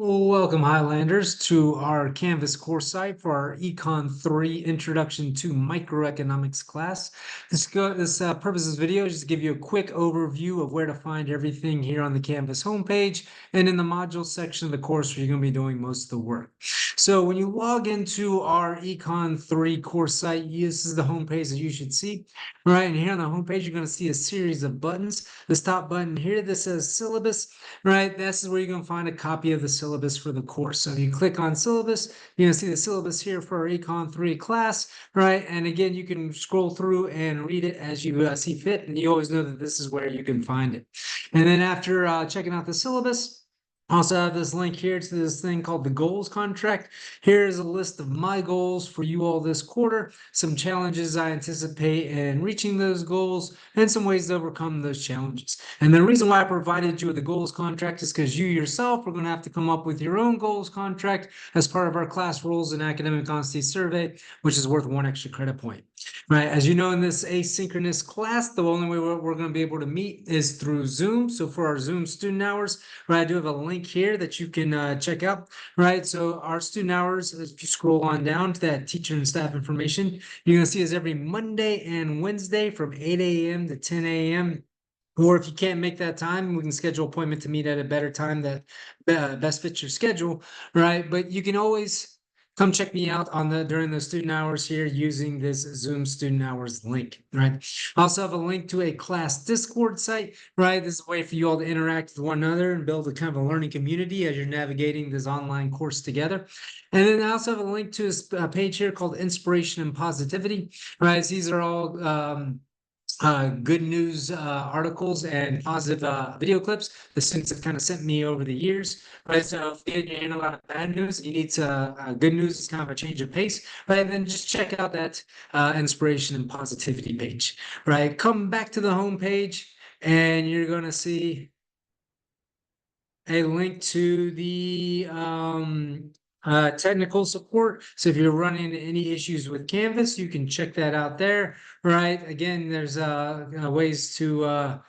Welcome, Highlanders, to our Canvas course site for our Econ 3 Introduction to Microeconomics class. This purpose of this video is just to give you a quick overview of where to find everything here on the Canvas homepage and in the module section of the course where you're going to be doing most of the work. So when you log into our Econ 3 course site, this is the homepage that you should see. Right, and here on the homepage, you're going to see a series of buttons. This top button here, this says syllabus. Right, this is where you're going to find a copy of the syllabus for the course. So you click on syllabus, you're going to see the syllabus here for our Econ 3 class, right? And again, you can scroll through and read it as you see fit, and you always know that this is where you can find it. And then after checking out the syllabus, I also have this link here to this thing called the goals contract. Here's a list of my goals for you all this quarter, some challenges I anticipate in reaching those goals, and some ways to overcome those challenges. And the reason why I provided you with the goals contract is because you yourself are going to have to come up with your own goals contract as part of our class rules and academic honesty survey, which is worth 1 extra credit point. Right, as you know, in this asynchronous class, the only way we're going to be able to meet is through Zoom. So for our Zoom student hours, right, I do have a link here that you can check out. Right, so our student hours, if you scroll on down to that teacher and staff information, you're going to see us every Monday and Wednesday from 8 a.m. to 10 a.m. Or if you can't make that time, we can schedule an appointment to meet at a better time that best fits your schedule, right? But you can always come check me out during the student hours here using this Zoom student hours link, right? I also have a link to a class Discord site, right? This is a way for you all to interact with one another and build a kind of a learning community as you're navigating this online course together. And then I also have a link to a page here called Inspiration and Positivity, right? So these are all good news articles and positive video clips the students have kind of sent me over the years, right? So if you're getting a lot of bad news, you need good news is kind of a change of pace, right? And then just check out that inspiration and positivity page, right? Come back to the home page and you're going to see a link to the technical support. So if you're running into any issues with Canvas, you can check that out there, right? Again, there's ways to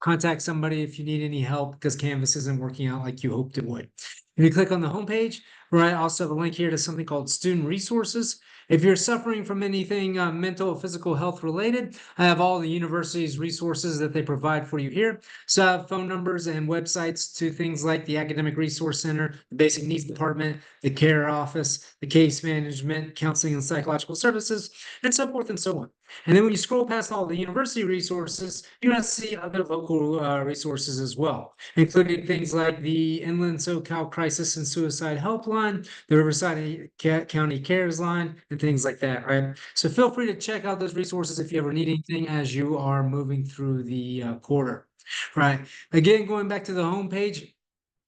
contact somebody if you need any help because Canvas isn't working out like you hoped it would. If you click on the homepage, right, I also have a link here to something called student resources. If you're suffering from anything mental or physical health related, I have all the university's resources that they provide for you here. So I have phone numbers and websites to things like the Academic Resource Center, the Basic Needs Department, the Care Office, the Case Management, Counseling and Psychological Services, and so forth and so on. And then when you scroll past all the university resources, you're going to see other local resources as well, including things like the Inland SoCal Crisis and Suicide Helpline, the Riverside County Cares Line, and things like that, right? So feel free to check out those resources if you ever need anything as you are moving through the quarter. Right. Again, going back to the homepage,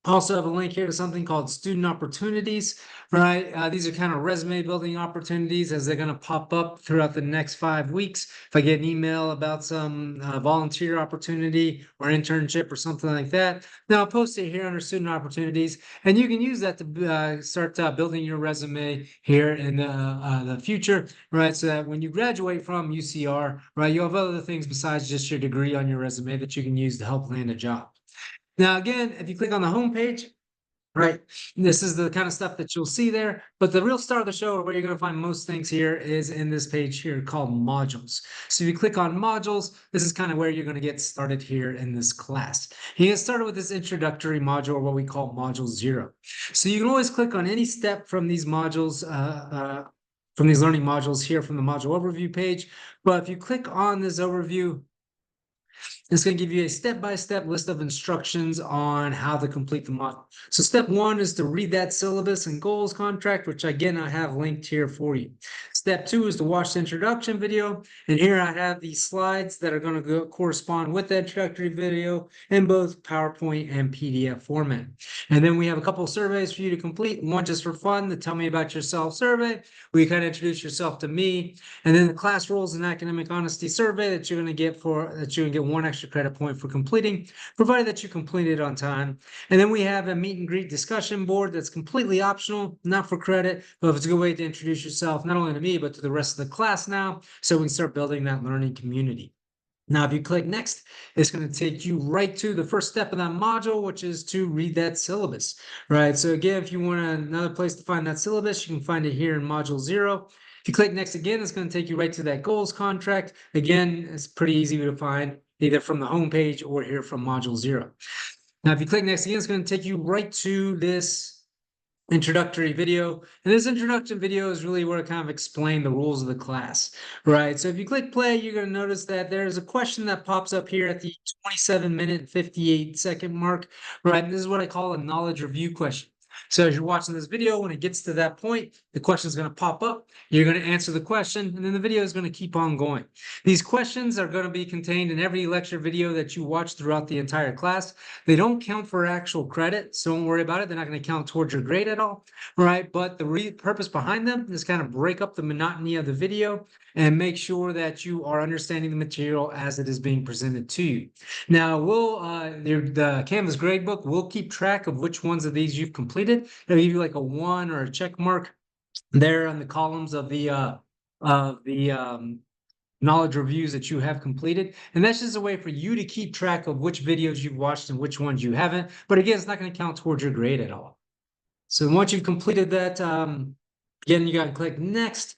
also have a link here to something called student opportunities, right? These are kind of resume building opportunities as they're going to pop up throughout the next 5 weeks. If I get an email about some volunteer opportunity or internship or something like that, then I'll post it here under student opportunities, and you can use that to start building your resume here in the future, right? So that when you graduate from UCR, right, you have other things besides just your degree on your resume that you can use to help land a job. Now, again, if you click on the home page, right, this is the kind of stuff that you'll see there. But the real star of the show, or where you're going to find most things here, is in this page here called modules. So if you click on modules, this is kind of where you're going to get started here in this class. You get started with this introductory module, or what we call module 0. So you can always click on any step from these modules, from these learning modules here from the module overview page. But if you click on this overview, it's going to give you a step-by-step list of instructions on how to complete the module. So step 1 is to read that syllabus and goals contract, which again, I have linked here for you. Step 2 is to watch the introduction video. And here I have these slides that are going to correspond with the introductory video in both PowerPoint and PDF format. And then we have a couple of surveys for you to complete. One just for fun, to tell me about yourself survey, where you kind of introduce yourself to me. And then the class rules and academic honesty survey that you're going to get 1 extra credit point for completing, provided that you complete it on time. And then we have a meet and greet discussion board that's completely optional, not for credit, but it's a good way to introduce yourself, not only to me, but to the rest of the class now, so we can start building that learning community. Now, if you click next, it's going to take you right to the first step of that module, which is to read that syllabus, right? So again, if you want another place to find that syllabus, you can find it here in module 0. If you click next again, it's going to take you right to that goals contract. Again, it's pretty easy to find either from the home page or here from module 0. Now, if you click next again, it's going to take you right to this introductory video. And this introduction video is really where I kind of explain the rules of the class, right? So if you click play, you're going to notice that there's a question that pops up here at the 27-minute and 58-second mark, right? And this is what I call a knowledge review question. So as you're watching this video, when it gets to that point, the question is going to pop up. You're going to answer the question, and then the video is going to keep on going. These questions are going to be contained in every lecture video that you watch throughout the entire class. They don't count for actual credit, so don't worry about it. They're not going to count towards your grade at all, right? But the purpose behind them is kind of break up the monotony of the video and make sure that you are understanding the material as it is being presented to you. Now, the Canvas gradebook will keep track of which ones of these you've completed. It'll give you like a 1 or a check mark there on the columns of the knowledge reviews that you have completed. And that's just a way for you to keep track of which videos you've watched and which ones you haven't. But again, it's not going to count towards your grade at all. So once you've completed that, again, you got to click next.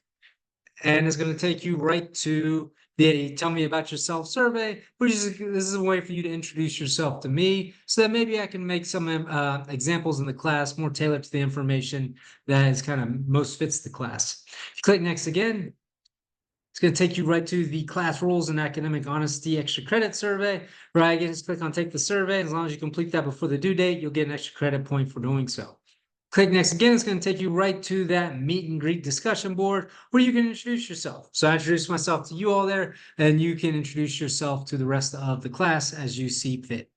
And it's going to take you right to the Tell Me About Yourself survey, which is this is a way for you to introduce yourself to me so that maybe I can make some examples in the class more tailored to the information that is kind of most fits the class. If you click next again, it's going to take you right to the class rules and academic honesty extra credit survey, right? Again, just click on take the survey. As long as you complete that before the due date, you'll get an extra credit point for doing so. Click next again, it's going to take you right to that meet and greet discussion board where you can introduce yourself. So I introduced myself to you all there, and you can introduce yourself to the rest of the class as you see fit.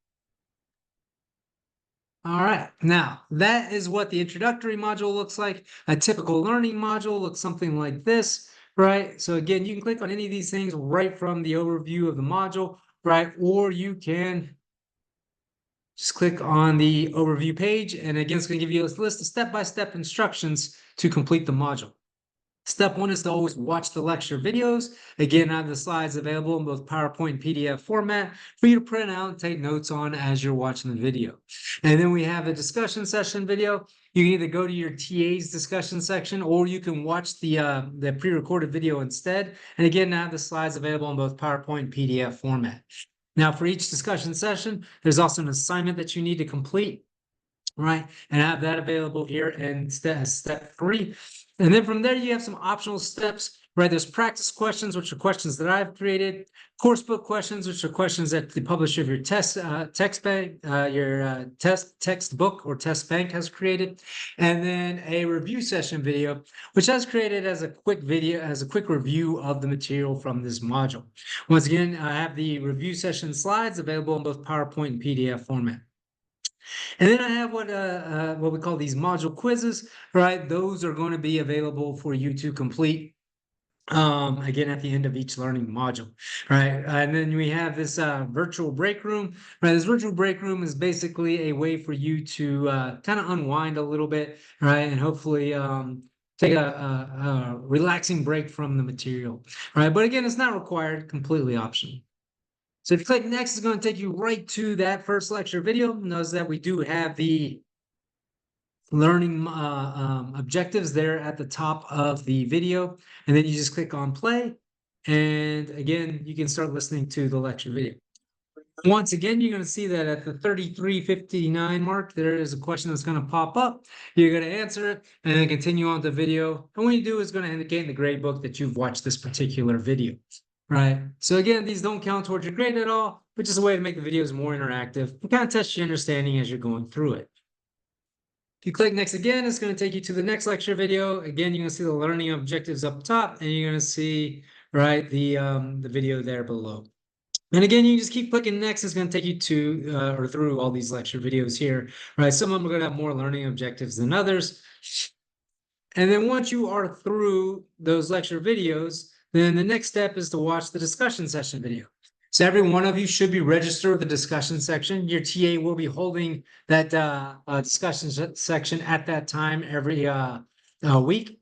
All right, now that is what the introductory module looks like. A typical learning module looks something like this, right? So again, you can click on any of these things right from the overview of the module, right? Or you can just click on the overview page, and again, it's going to give you a list of step-by-step instructions to complete the module. Step 1 is to always watch the lecture videos. Again, I have the slides available in both PowerPoint and PDF format for you to print out and take notes on as you're watching the video. And then we have a discussion session video. You can either go to your TA's discussion section, or you can watch the pre-recorded video instead. And again, I have the slides available in both PowerPoint and PDF format. Now, for each discussion session, there's also an assignment that you need to complete, right? And I have that available here in step 3. And then from there, you have some optional steps, right? There's practice questions, which are questions that I've created. Course book questions, which are questions that the publisher of your text bank, textbook or test bank has created. And then a review session video, which I was created as a quick video, as a quick review of the material from this module. Once again, I have the review session slides available in both PowerPoint and PDF format. And then I have what we call these module quizzes, right? Those are going to be available for you to complete again at the end of each learning module, right? And then we have this virtual break room, right? This virtual break room is basically a way for you to kind of unwind a little bit, right? And hopefully take a relaxing break from the material, right? But again, it's not required, completely optional. So if you click next, it's going to take you right to that first lecture video. Notice that we do have the learning objectives there at the top of the video. And then you just click on play. And again, you can start listening to the lecture video. Once again, you're going to see that at the 33:59 mark, there is a question that's going to pop up. You're going to answer it and then continue on the video. And what you do is going to indicate in the grade book that you've watched this particular video. Right. So again, these don't count towards your grade at all, but just a way to make the videos more interactive and kind of test your understanding as you're going through it. If you click next again, it's going to take you to the next lecture video. Again, you're going to see the learning objectives up top, and you're going to see, right, the video there below. And again, you just keep clicking next. It's going to take you to or through all these lecture videos here, right? Some of them are going to have more learning objectives than others. And then once you are through those lecture videos, then the next step is to watch the discussion session video. So every one of you should be registered with the discussion section. Your TA will be holding that discussion section at that time every week.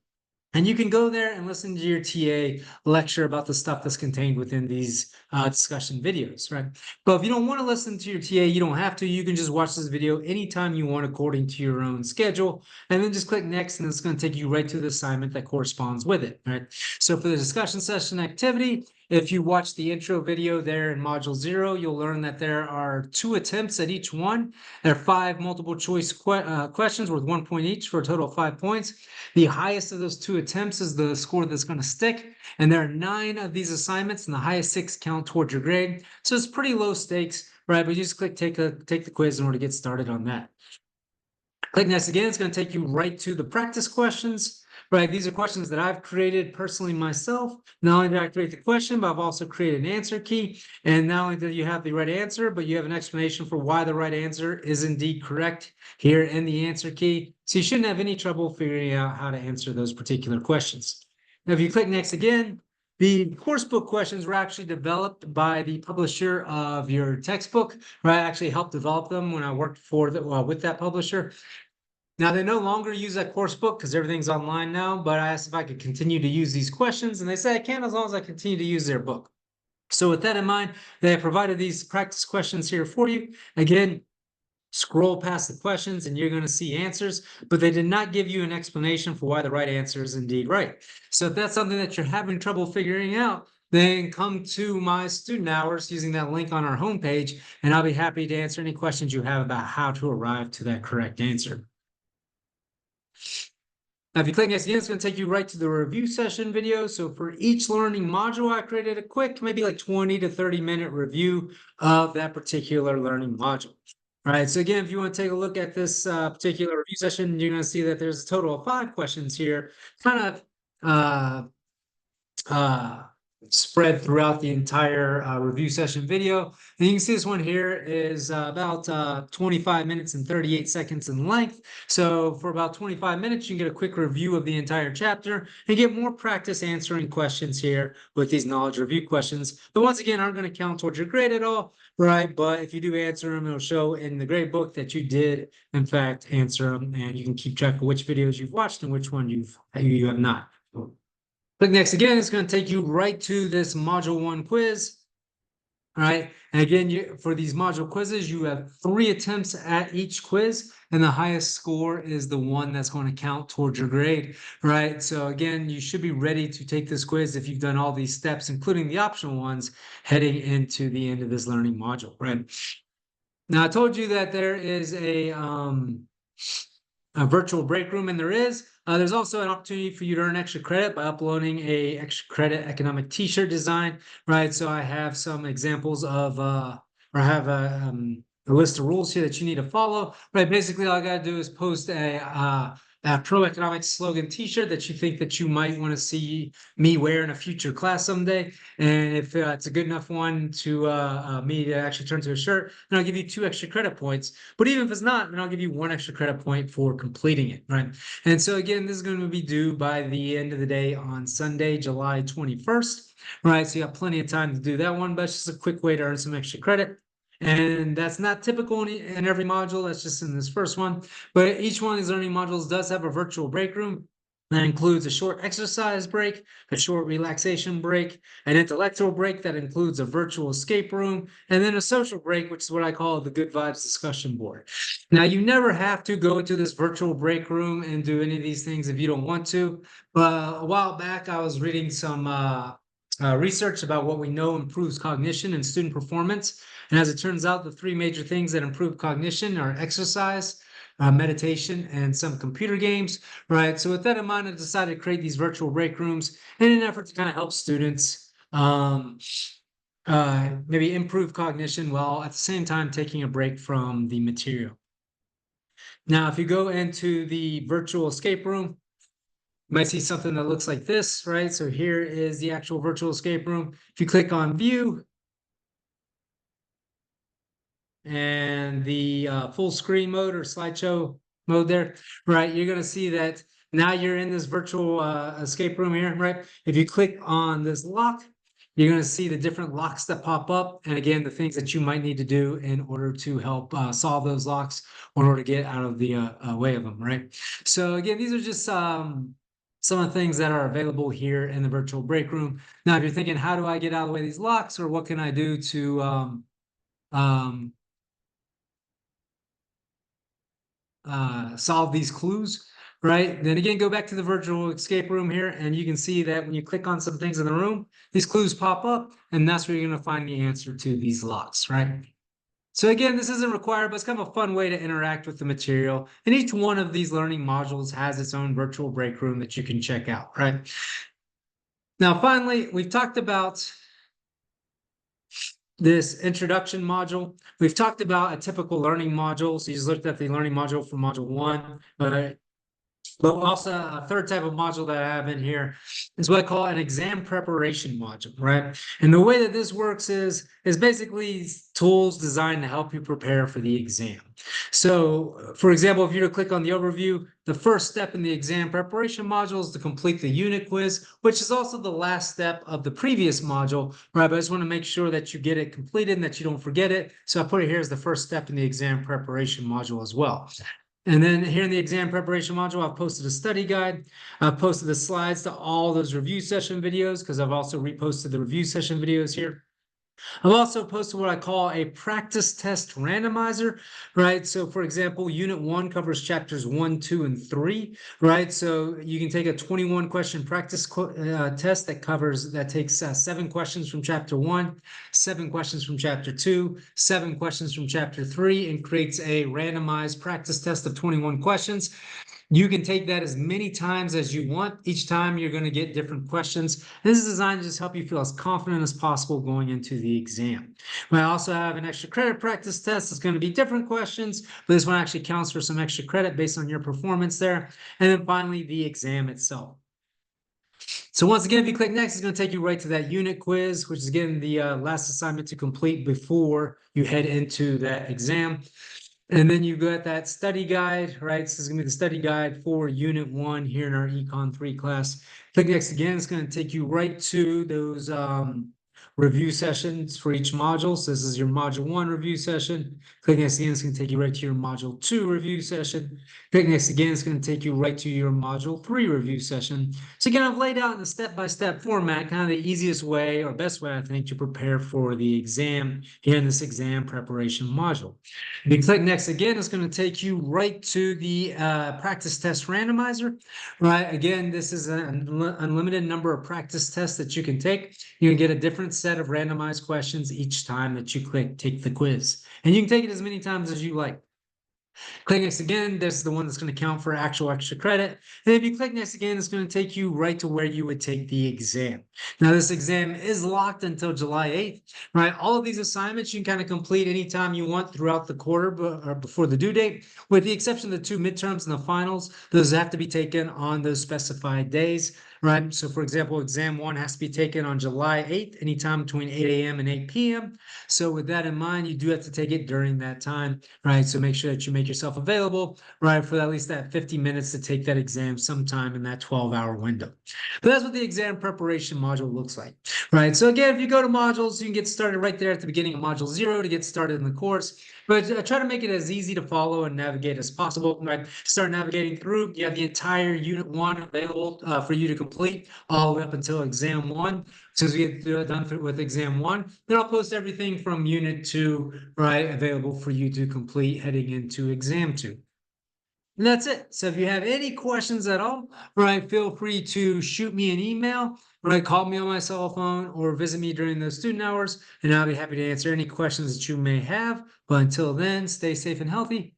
And you can go there and listen to your TA lecture about the stuff that's contained within these discussion videos, right? But if you don't want to listen to your TA, you don't have to. You can just watch this video anytime you want according to your own schedule, and then just click next, and it's going to take you right to the assignment that corresponds with it, right? So for the discussion session activity, if you watch the intro video there in module 0, you'll learn that there are 2 attempts at each one. There are 5 multiple choice questions worth 1 point each for a total of 5 points. The highest of those 2 attempts is the score that's going to stick. And there are 9 of these assignments, and the highest 6 count towards your grade. So it's pretty low stakes, right? But you just click take the quiz in order to get started on that. Click next again. It's going to take you right to the practice questions. Right, these are questions that I've created personally myself. Not only did I create the question, but I've also created an answer key. And not only do you have the right answer, but you have an explanation for why the right answer is indeed correct here in the answer key. So you shouldn't have any trouble figuring out how to answer those particular questions. Now, if you click next again, the course book questions were actually developed by the publisher of your textbook, right? I actually helped develop them when I worked for with that publisher. Now, they no longer use that course book because everything's online now, but I asked if I could continue to use these questions, and they said I can as long as I continue to use their book. So with that in mind, they have provided these practice questions here for you. Again, scroll past the questions and you're going to see answers, but they did not give you an explanation for why the right answer is indeed right. So if that's something that you're having trouble figuring out, then come to my student hours using that link on our homepage, and I'll be happy to answer any questions you have about how to arrive to that correct answer. Now, if you click next again, it's going to take you right to the review session video. So for each learning module, I created a quick, maybe like 20 to 30-minute review of that particular learning module. All right, so again, if you want to take a look at this particular review session, you're going to see that there's a total of 5 questions here, kind of spread throughout the entire review session video. And you can see this one here is about 25 minutes and 38 seconds in length. So for about 25 minutes, you can get a quick review of the entire chapter and get more practice answering questions here with these knowledge review questions. But once again, aren't going to count towards your grade at all, right? But if you do answer them, it'll show in the grade book that you did, in fact, answer them, and you can keep track of which videos you've watched and which one you have not. Click next again, it's going to take you right to this module 1 quiz. All right, and again, for these module quizzes, you have 3 attempts at each quiz, and the highest score is the one that's going to count towards your grade, right? So again, you should be ready to take this quiz if you've done all these steps, including the optional ones, heading into the end of this learning module, right? Now, I told you that there is a virtual break room, and there is. There's also an opportunity for you to earn extra credit by uploading a extra credit economic t-shirt design, right? So I have some examples of, or I have a list of rules here that you need to follow, right? Basically, all I got to do is post a pro-economics slogan t-shirt that you think that you might want to see me wear in a future class someday. And if it's a good enough one to me to actually turn to a shirt, then I'll give you 2 extra credit points. But even if it's not, then I'll give you 1 extra credit point for completing it, right? And so again, this is going to be due by the end of the day on Sunday, July 21st, right? So you have plenty of time to do that one, but it's just a quick way to earn some extra credit. And that's not typical in every module. That's just in this first one. But each one of these learning modules does have a virtual break room. That includes a short exercise break, a short relaxation break, an intellectual break that includes a virtual escape room, and then a social break, which is what I call the Good Vibes discussion board. Now, you never have to go into this virtual break room and do any of these things if you don't want to. But a while back, I was reading some research about what we know improves cognition and student performance. And as it turns out, the 3 major things that improve cognition are exercise, meditation, and some computer games, right? So with that in mind, I decided to create these virtual break rooms in an effort to kind of help students maybe improve cognition while at the same time taking a break from the material. Now, if you go into the virtual escape room, you might see something that looks like this, right? So here is the actual virtual escape room. If you click on view, and the full screen mode or slideshow mode there, right? You're going to see that now you're in this virtual escape room here, right? If you click on this lock, you're going to see the different locks that pop up. And again, the things that you might need to do in order to help solve those locks or in order to get out of the way of them, right? So again, these are just some of the things that are available here in the virtual break room. Now, if you're thinking, how do I get out of the way of these locks, or what can I do to solve these clues, right? Then again, go back to the virtual escape room here, and you can see that when you click on some things in the room, these clues pop up, and that's where you're going to find the answer to these locks, right? So again, this isn't required, but it's kind of a fun way to interact with the material. And each one of these learning modules has its own virtual break room that you can check out, right? Now, finally, we've talked about this introduction module. We've talked about a typical learning module. So you just looked at the learning module for module 1, but also a third type of module that I have in here is what I call an exam preparation module, right? And the way that this works is basically tools designed to help you prepare for the exam. So, for example, if you were to click on the overview, the first step in the exam preparation module is to complete the unit quiz, which is also the last step of the previous module, right? But I just want to make sure that you get it completed and that you don't forget it. So I put it here as the first step in the exam preparation module as well. And then here in the exam preparation module, I've posted a study guide. I've posted the slides to all those review session videos because I've also reposted the review session videos here. I've also posted what I call a practice test randomizer, right? So for example, unit 1 covers chapters 1, 2, and 3, right? So you can take a 21 question practice test that takes 7 questions from chapter 1, 7 questions from chapter 2, 7 questions from chapter 3, and creates a randomized practice test of 21 questions. You can take that as many times as you want. Each time you're going to get different questions. This is designed to just help you feel as confident as possible going into the exam. I also have an extra credit practice test. It's going to be different questions, but this one actually counts for some extra credit based on your performance there. And then finally, the exam itself. So once again, if you click next, it's going to take you right to that unit quiz, which is again the last assignment to complete before you head into that exam. And then you've got that study guide, right? So this is going to be the study guide for Unit 1 here in our Econ 3 class. Click next again. It's going to take you right to those review sessions for each module. So this is your Module 1 review session. Click next again. It's going to take you right to your Module 2 review session. Click next again. It's going to take you right to your Module 3 review session. So again, I've laid out in a step-by-step format, kind of the easiest way or best way, I think, to prepare for the exam here in this exam preparation module. If you click next again, it's going to take you right to the practice test randomizer, right? Again, this is an unlimited number of practice tests that you can take. You can get a different set of randomized questions each time that you take the quiz. And you can take it as many times as you like. Click next again, this is the one that's going to count for actual extra credit. And if you click next again, it's going to take you right to where you would take the exam. Now, this exam is locked until July 8th, right? All of these assignments you can kind of complete anytime you want throughout the quarter or before the due date, with the exception of the 2 midterms and the finals. Those have to be taken on those specified days, right? So for example, exam 1 has to be taken on July 8th, anytime between 8 a.m. and 8 p.m. So with that in mind, you do have to take it during that time, right? So make sure that you make yourself available, right, for at least that 50 minutes to take that exam sometime in that 12-hour window. But that's what the exam preparation module looks like, right? So again, if you go to modules, you can get started right there at the beginning of module 0 to get started in the course. But try to make it as easy to follow and navigate as possible, right? Start navigating through. You have the entire Unit 1 available for you to complete all the way up until exam 1. So as we get done with exam 1, then I'll post everything from Unit 2, right, available for you to complete heading into exam 2. And that's it. So if you have any questions at all, right, feel free to shoot me an email, right, call me on my cell phone, or visit me during those student hours, and I'll be happy to answer any questions that you may have. But until then, stay safe and healthy.